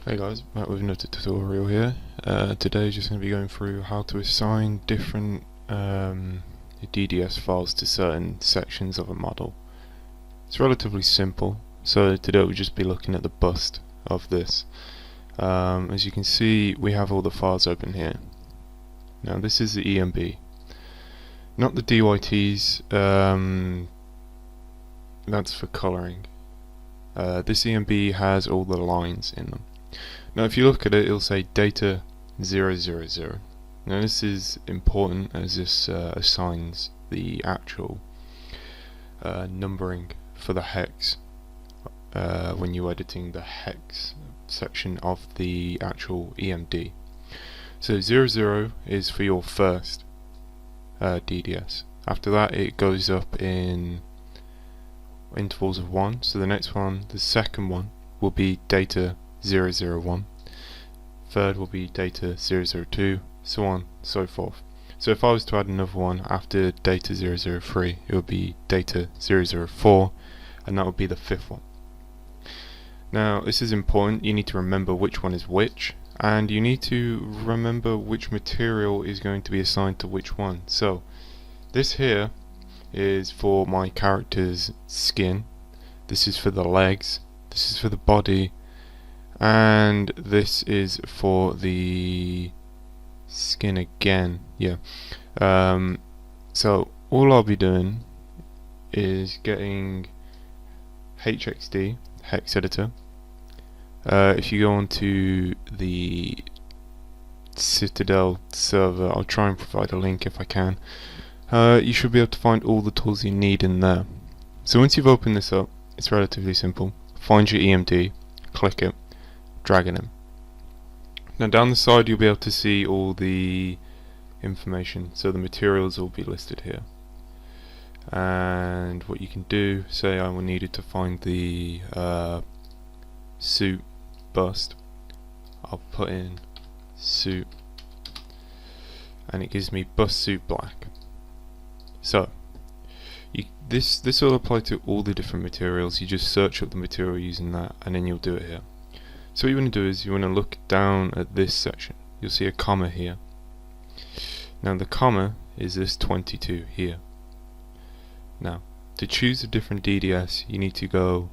Hey guys, back with another tutorial here. Today just going to be going through how to assign different DDS files to certain sections of a model. It's relatively simple, so today we'll just be looking at the bust of this. As you can see, we have all the files open here. Now this is the EMB, not the DYTs, that's for colouring. This EMB has all the lines in them. Now if you look at it, it'll say data 000. Now this is important as this assigns the actual numbering for the hex when you're editing the hex section of the actual EMD. So 00 is for your first DDS. After that it goes up in intervals of 1, so the next one, the second one, will be data 001, third will be data 002, so on, so forth. So if I was to add another one after data 003, it would be data 004, and that would be the fifth one. Now this is important, you need to remember which one is which, and you need to remember which material is going to be assigned to which one. So this here is for my character's skin, this is for the legs, this is for the body, and this is for the skin again. So all I'll be doing is getting HXD, hex editor. If you go onto the Citadel server, I'll try and provide a link if I can. You should be able to find all the tools you need in there. So once you've opened this up, it's relatively simple. Find your EMD, click it, drag it in. Now down the side you'll be able to see all the information, so the materials will be listed here. And what you can do, say I needed to find the suit bust, I'll put in suit and it gives me bust suit black. So this will apply to all the different materials. You just search up the material using that and then you'll do it here. So what you want to do is you want to look down at this section. You'll see a comma here. Now the comma is this 22 here. Now to choose a different DDS you need to go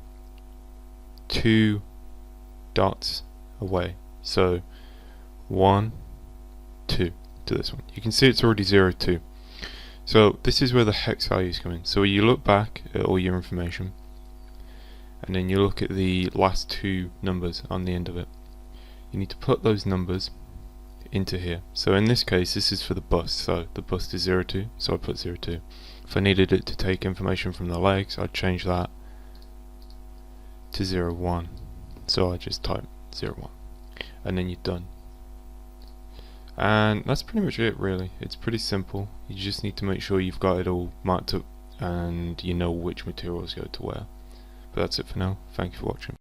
2 dots away. So 1, 2 to this one. You can see it's already 02. So this is where the hex values come in. So you look back at all your information and then you look at the last 2 numbers on the end of it. You need to put those numbers into here. So in this case this is for the bust, so the bust is 02, so I put 02. If I needed it to take information from the legs, I'd change that to 01, so I just type 01 and then you're done. And that's pretty much it really. It's pretty simple. You just need to make sure you've got it all marked up and you know which materials go to where. But that's it for now. Thank you for watching.